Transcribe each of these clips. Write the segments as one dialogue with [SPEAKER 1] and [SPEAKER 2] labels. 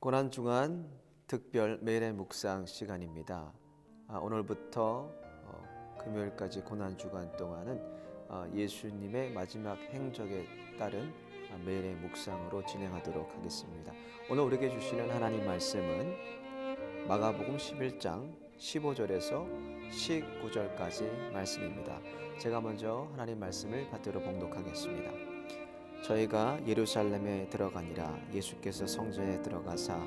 [SPEAKER 1] 고난주간 특별 매일의 묵상 시간입니다. 오늘부터 금요일까지 고난주간 동안은 예수님의 마지막 행적에 따른 매일의 묵상으로 진행하도록 하겠습니다. 오늘 우리에게 주시는 하나님 말씀은 마가복음 11장 15절에서 19절까지 말씀입니다. 제가 먼저 하나님 말씀을 받들어 봉독하겠습니다. 저희가 예루살렘에 들어가니라. 예수께서 성전에 들어가사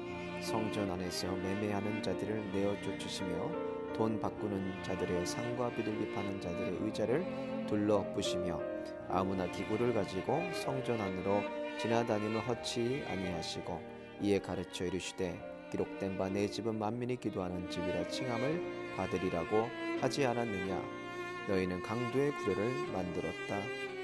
[SPEAKER 1] 성전 안에서 매매하는 자들을 내어 쫓으시며 돈 바꾸는 자들의 상과 비둘기 파는 자들의 의자를 둘러 부시며 아무나 기구를 가지고 성전 안으로 지나다니면 허치 아니하시고 이에 가르쳐 이르시되 기록된 바 내 집은 만민이 기도하는 집이라 칭함을 받으리라고 하지 않았느냐. 너희는 강도의 구려를 만들었다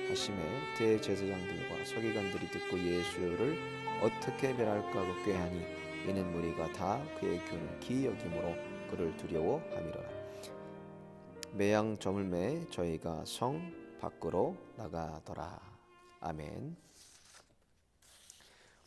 [SPEAKER 1] 하심에 대제사장들과 서기관들이 듣고 예수를 어떻게 멸할까 하고 꾀하니 이는 무리가 다 그의 교훈을 기이 여김으로 그를 두려워함이로라. 매양 점을 매 저희가 성 밖으로 나가더라. 아멘.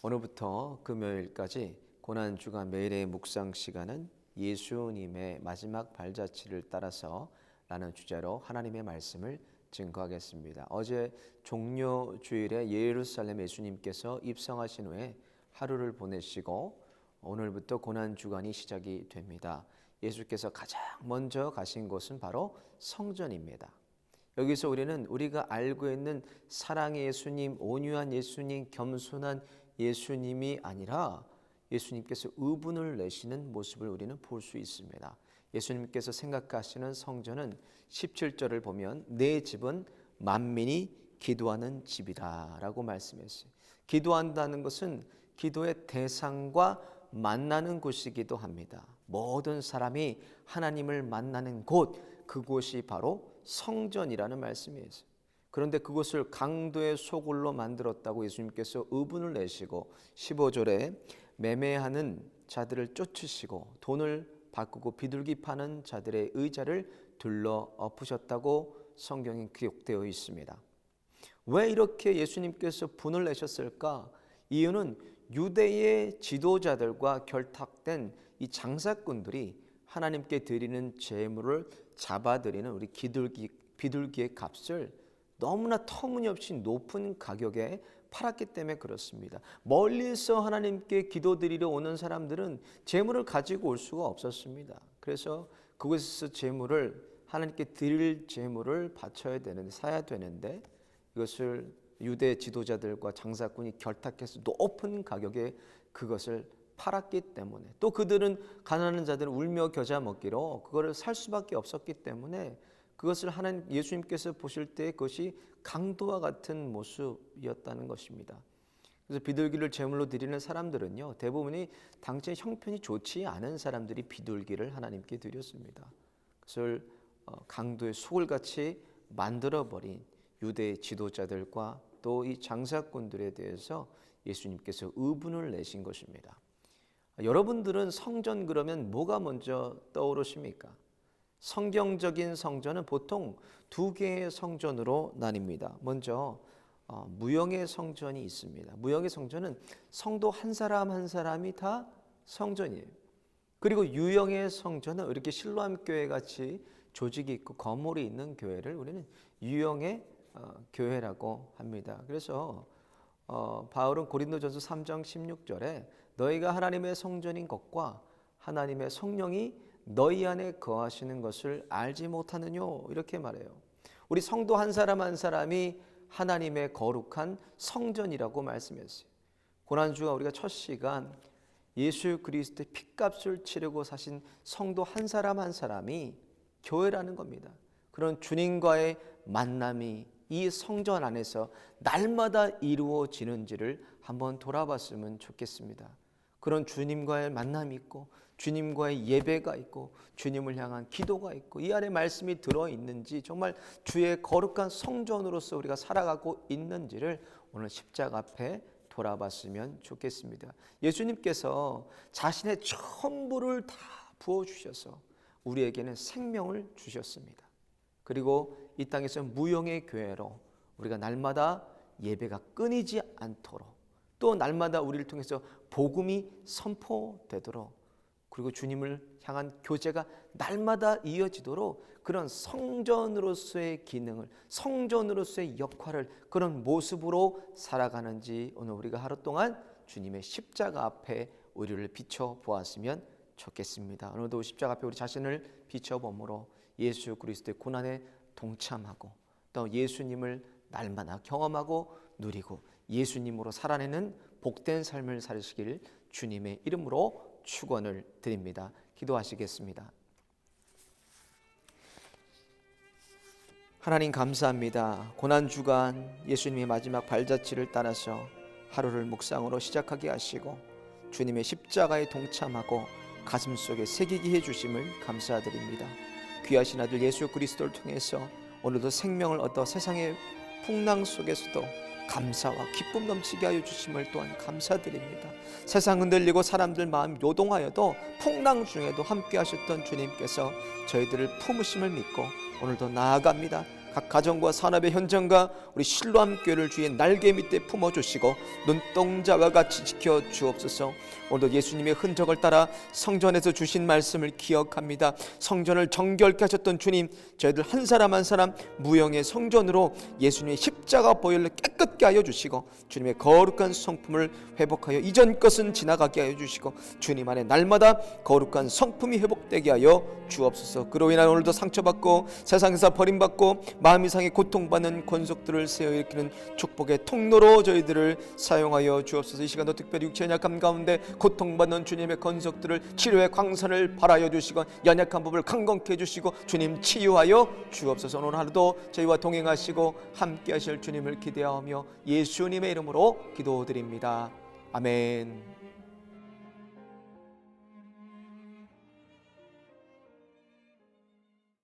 [SPEAKER 1] 오늘부터 금요일까지 고난주간 매일의 묵상 시간은 예수님의 마지막 발자취를 따라서 라는 주제로 하나님의 말씀을 증거하겠습니다. 어제 종료주일에 예루살렘 예수님께서 입성하신 후에 하루를 보내시고 오늘부터 고난주간이 시작이 됩니다. 예수께서 가장 먼저 가신 곳은 바로 성전입니다. 여기서 우리는 우리가 알고 있는 사랑의 예수님, 온유한 예수님, 겸손한 예수님이 아니라 예수님께서 의분을 내시는 모습을 우리는 볼 수 있습니다. 예수님께서 생각하시는 성전은 17절을 보면 내 집은 만민이 기도하는 집이다 라고 말씀했어요. 기도한다는 것은 기도의 대상과 만나는 곳이기도 합니다. 모든 사람이 하나님을 만나는 곳, 그곳이 바로 성전이라는 말씀이에요. 그런데 그곳을 강도의 소굴로 만들었다고 예수님께서 의분을 내시고 15절에 매매하는 자들을 쫓으시고 돈을 바꾸고 비둘기 파는 자들의 의자를 둘러 엎으셨다고 성경에 기록되어 있습니다. 왜 이렇게 예수님께서 분을 내셨을까? 이유는 유대의 지도자들과 결탁된 이 장사꾼들이 하나님께 드리는 제물을 잡아들이는 우리 비둘기의 값을 너무나 터무니없이 높은 가격에 팔았기 때문에 그렇습니다. 멀리서 하나님께 기도드리러 오는 사람들은 제물을 가지고 올 수가 없었습니다. 그래서 그곳에서 제물을 하나님께 드릴 제물을 바쳐야 되는데 사야 되는데 이것을 유대 지도자들과 장사꾼이 결탁해서 높은 가격에 그것을 팔았기 때문에 또 그들은 가난한 자들은 울며 겨자 먹기로 그거를 살 수밖에 없었기 때문에 그것을 하나님 예수님께서 보실 때 그것이 강도와 같은 모습이었다는 것입니다. 그래서 비둘기를 제물로 드리는 사람들은요 대부분이 당시에 형편이 좋지 않은 사람들이 비둘기를 하나님께 드렸습니다. 그것을 강도의 소굴같이 만들어버린 유대 지도자들과 또 이 장사꾼들에 대해서 예수님께서 의분을 내신 것입니다. 여러분들은 성전 그러면 뭐가 먼저 떠오르십니까? 성경적인 성전은 보통 두 개의 성전으로 나뉩니다. 먼저 무형의 성전이 있습니다. 무형의 성전은 성도 한 사람 한 사람이 다 성전이에요. 그리고 유형의 성전은 이렇게 실로암 교회 같이 조직이 있고 건물이 있는 교회를 우리는 유형의 교회라고 합니다. 그래서 바울은 고린도전서 3장 16절에 너희가 하나님의 성전인 것과 하나님의 성령이 너희 안에 거하시는 것을 알지 못하느냐 이렇게 말해요. 우리 성도 한 사람 한 사람이 하나님의 거룩한 성전이라고 말씀했어요. 고난주가 우리가 첫 시간 예수 그리스도의 핏값을 치르고 사신 성도 한 사람 한 사람이 교회라는 겁니다. 그런 주님과의 만남이 이 성전 안에서 날마다 이루어지는지를 한번 돌아봤으면 좋겠습니다. 그런 주님과의 만남이 있고 주님과의 예배가 있고 주님을 향한 기도가 있고 이 안에 말씀이 들어있는지 정말 주의 거룩한 성전으로서 우리가 살아가고 있는지를 오늘 십자가 앞에 돌아봤으면 좋겠습니다. 예수님께서 자신의 전부를 다 부어주셔서 우리에게는 생명을 주셨습니다. 그리고 이 땅에서 무형의 교회로 우리가 날마다 예배가 끊이지 않도록 또 날마다 우리를 통해서 복음이 선포되도록, 그리고 주님을 향한 교제가 날마다 이어지도록 그런 성전으로서의 기능을, 성전으로서의 역할을, 그런 모습으로 살아가는지 오늘 우리가 하루 동안 주님의 십자가 앞에 우리를 비춰보았으면 좋겠습니다. 오늘도 십자가 앞에 우리 자신을 비춰봄으로 예수 그리스도의 고난에 동참하고 또 예수님을 날마다 경험하고 누리고 예수님으로 살아내는 복된 삶을 사시길 주님의 이름으로 축원을 드립니다. 기도하시겠습니다. 하나님 감사합니다. 고난주간 예수님의 마지막 발자취를 따라서 하루를 묵상으로 시작하게 하시고 주님의 십자가에 동참하고 가슴속에 새기게 해주심을 감사드립니다. 귀하신 아들 예수 그리스도를 통해서 오늘도 생명을 얻어 세상의 풍랑 속에서도 감사와 기쁨 넘치게 하여 주심을 또한 감사드립니다. 세상 흔들리고 사람들 마음 요동하여도 풍랑 중에도 함께 하셨던 주님께서 저희들을 품으심을 믿고 오늘도 나아갑니다. 각 가정과 산업의 현장과 우리 실로암 교회를 주의 날개 밑에 품어주시고 눈동자와 같이 지켜 주옵소서. 오늘도 예수님의 흔적을 따라 성전에서 주신 말씀을 기억합니다. 성전을 정결케 하셨던 주님, 저희들 한 사람 한 사람 무형의 성전으로 예수님의 십자가 보혈로 깨끗게 하여 주시고 주님의 거룩한 성품을 회복하여 이전 것은 지나가게 하여 주시고 주님 안에 날마다 거룩한 성품이 회복되게 하여 주옵소서. 그로 인한 오늘도 상처받고 세상에서 버림받고 마음 이상의 고통받는 권속들을 세워 일으키는 축복의 통로로 저희들을 사용하여 주옵소서. 이 시간도 특별히 육체의 약함 가운데 고통받는 주님의 권속들을 치료의 광선을 발하여 주시고 연약한 법을 강건케 해주시고 주님 치유하여 주옵소서. 오늘 하루도 저희와 동행하시고 함께 하실 주님을 기대하며 예수님의 이름으로 기도드립니다. 아멘.